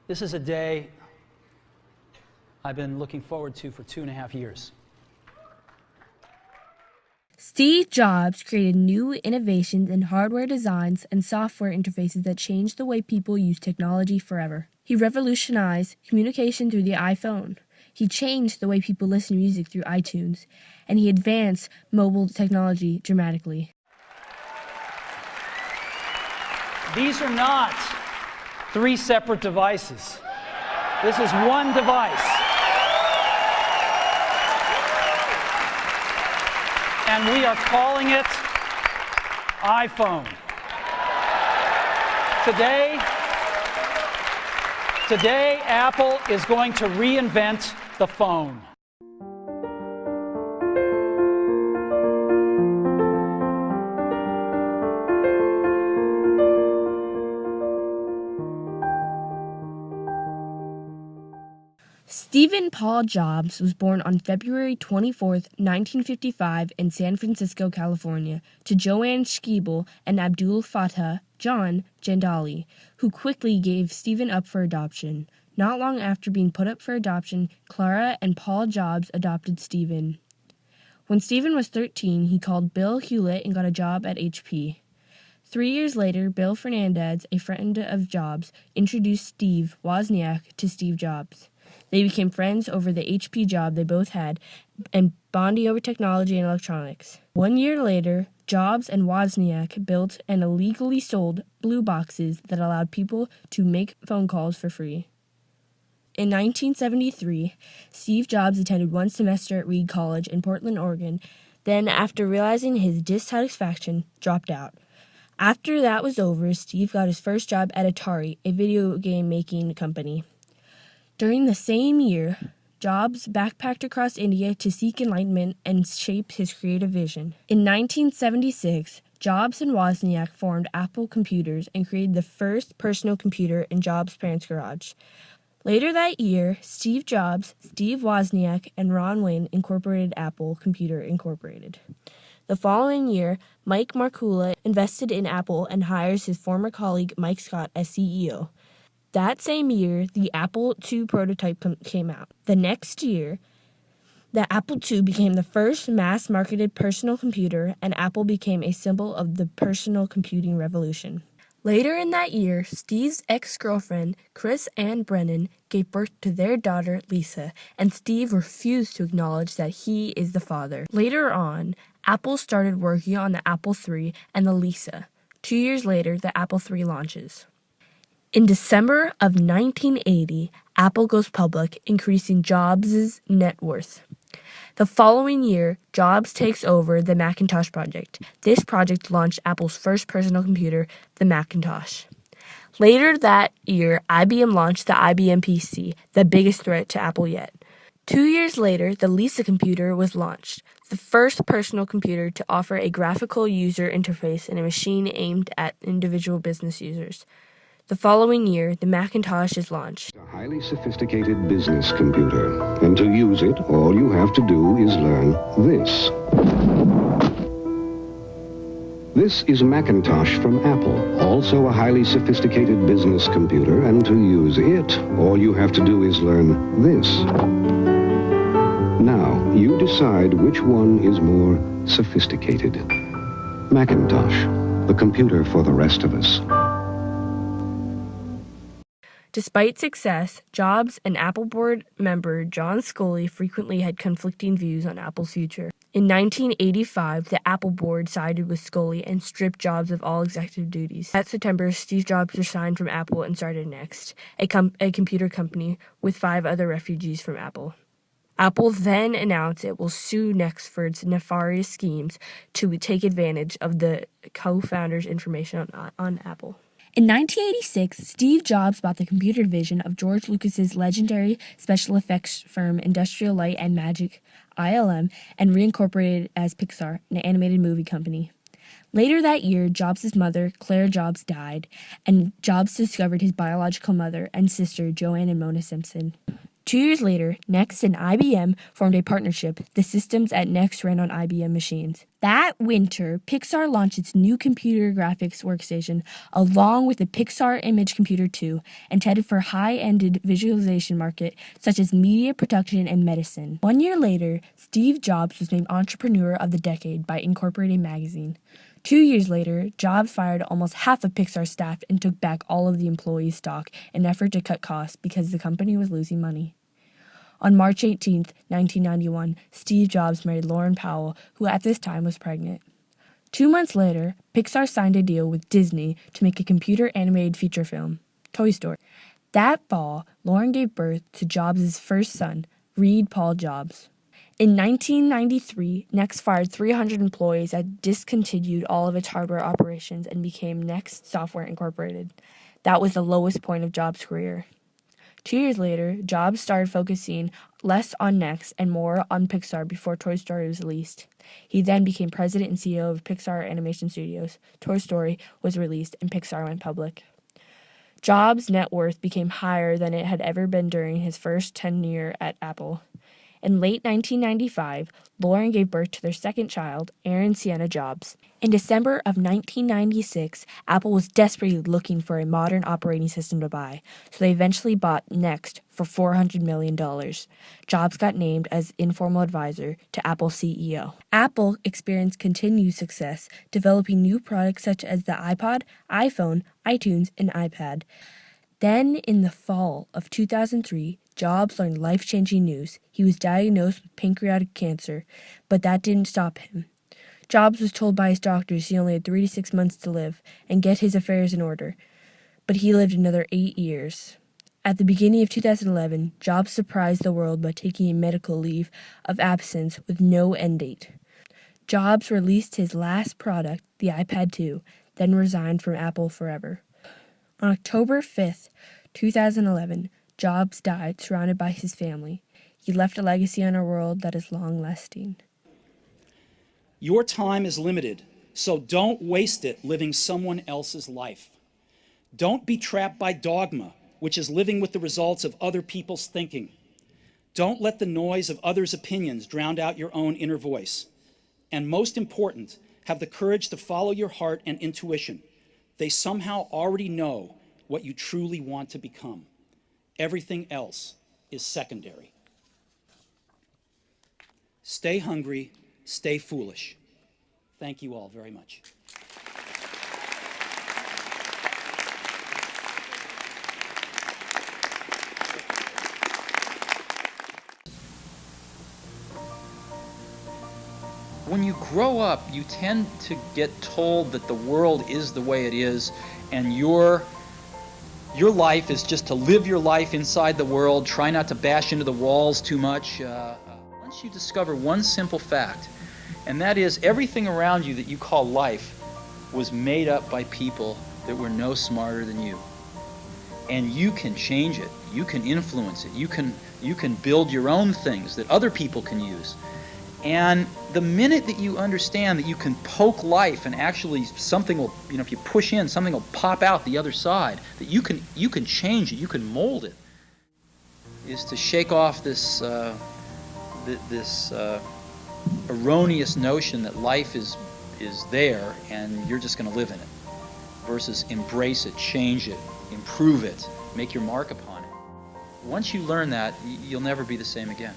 This is a day I've been looking forward to for 2.5 years. Steve Jobs created new innovations in hardware designs and software interfaces that changed the way people use technology forever. He revolutionized communication through the iPhone. He changed the way people listen to music through iTunes, and he advanced mobile technology dramatically. These are not 3 separate devices. This is one device. And we are calling it iPhone. Today, Apple is going to reinvent the phone. Stephen Paul Jobs was born on February 24, 1955 in San Francisco, California, to Joanne Skeebel and Abdul Fattah John Jandali, who quickly gave Stephen up for adoption. Not long after being put up for adoption, Clara and Paul Jobs adopted Stephen. When Stephen was 13, he called Bill Hewlett and got a job at HP. 3 years later, Bill Fernandez, a friend of Jobs, introduced Steve Wozniak to Steve Jobs. They became friends over the HP job they both had and bonding over technology and electronics. 1 year later, Jobs and Wozniak built and illegally sold blue boxes that allowed people to make phone calls for free. In 1973, Steve Jobs attended 1 semester at Reed College in Portland, Oregon, then, after realizing his dissatisfaction, dropped out. After that was over, Steve got his first job at Atari, a video game making company. During the same year, Jobs backpacked across India to seek enlightenment and shape his creative vision. In 1976, Jobs and Wozniak formed Apple Computers and created the first personal computer in Jobs' parents' garage. Later that year, Steve Jobs, Steve Wozniak, and Ron Wayne incorporated Apple Computer Incorporated. The following year, Mike Markula invested in Apple and hires his former colleague Mike Scott as CEO. That same year, the Apple II prototype came out. The next year, the Apple II became the first mass-marketed personal computer, and Apple became a symbol of the personal computing revolution. Later in that year, Steve's ex-girlfriend, Chris Ann Brennan, gave birth to their daughter, Lisa, and Steve refused to acknowledge that he is the father. Later on, Apple started working on the Apple III and the Lisa. 2 years later, the Apple III launches. In December of 1980, Apple goes public, increasing Jobs' net worth. The following year, Jobs takes over the Macintosh project. This project launched Apple's first personal computer, the Macintosh. Later that year, IBM launched the IBM PC, the biggest threat to Apple yet. 2 years later, the Lisa computer was launched, the first personal computer to offer a graphical user interface and a machine aimed at individual business users. The following year, the Macintosh is launched. A highly sophisticated business computer, and to use it, all you have to do is learn this. This is Macintosh from Apple, also a highly sophisticated business computer, and to use it, all you have to do is learn this. Now, you decide which one is more sophisticated. Macintosh, the computer for the rest of us. Despite success, Jobs and Apple board member John Sculley frequently had conflicting views on Apple's future. In 1985, the Apple board sided with Sculley and stripped Jobs of all executive duties. That September, Steve Jobs resigned from Apple and started Next, a computer company with 5 other refugees from Apple. Apple then announced it will sue Next for its nefarious schemes to take advantage of the co-founders' information on Apple. In 1986, Steve Jobs bought the computer division of George Lucas's legendary special effects firm Industrial Light and Magic, ILM, and reincorporated as Pixar, an animated movie company. Later that year, Jobs' mother, Claire Jobs, died, and Jobs discovered his biological mother and sister, Joanne and Mona Simpson. 2 years later, Next and IBM formed a partnership. The systems at Next ran on IBM machines. That winter, Pixar launched its new computer graphics workstation along with the Pixar Image Computer 2, intended for high-ended visualization market such as media production and medicine. 1 year later, Steve Jobs was named Entrepreneur of the Decade by Incorporated magazine. 2 years later, Jobs fired almost half of Pixar's staff and took back all of the employee stock in an effort to cut costs because the company was losing money. On March 18, 1991, Steve Jobs married Lauren Powell, who at this time was pregnant. 2 months later, Pixar signed a deal with Disney to make a computer-animated feature film, Toy Story. That fall, Lauren gave birth to Jobs' first son, Reed Paul Jobs. In 1993, Next fired 300 employees and discontinued all of its hardware operations and became Next Software Incorporated. That was the lowest point of Jobs' career. 2 years later, Jobs started focusing less on Next and more on Pixar before Toy Story was released. He then became president and CEO of Pixar Animation Studios. Toy Story was released and Pixar went public. Jobs' net worth became higher than it had ever been during his first tenure at Apple. In late 1995, Lauren gave birth to their second child, Aaron Sienna Jobs. In December of 1996, Apple was desperately looking for a modern operating system to buy, so they eventually bought Next for $400 million. Jobs got named as informal advisor to Apple's CEO. Apple experienced continued success, developing new products such as the iPod, iPhone, iTunes, and iPad. Then, in the fall of 2003, Jobs learned life-changing news. He was diagnosed with pancreatic cancer, but that didn't stop him. Jobs was told by his doctors he only had 3 to 6 months to live and get his affairs in order, but he lived another 8 years. At the beginning of 2011, Jobs surprised the world by taking a medical leave of absence with no end date. Jobs released his last product, the iPad 2, then resigned from Apple forever. On October 5th, 2011, Jobs died surrounded by his family. He left a legacy on our world that is long-lasting. Your time is limited, so don't waste it living someone else's life. Don't be trapped by dogma, which is living with the results of other people's thinking. Don't let the noise of others' opinions drown out your own inner voice. And most important, have the courage to follow your heart and intuition. They somehow already know what you truly want to become. Everything else is secondary. Stay hungry, stay foolish. Thank you all very much. When you grow up, you tend to get told that the world is the way it is, and your life is just to live your life inside the world, try not to bash into the walls too much. Once you discover one simple fact, and that is everything around you that you call life was made up by people that were no smarter than you. And you can change it, you can influence it, you can build your own things that other people can use. And the minute that you understand that you can poke life and actually something will, if you push in, something will pop out the other side, that you can change it, you can mold it, is to shake off this erroneous notion that life is there and you're just going to live in it, versus embrace it, change it, improve it, make your mark upon it. Once you learn that, you'll never be the same again.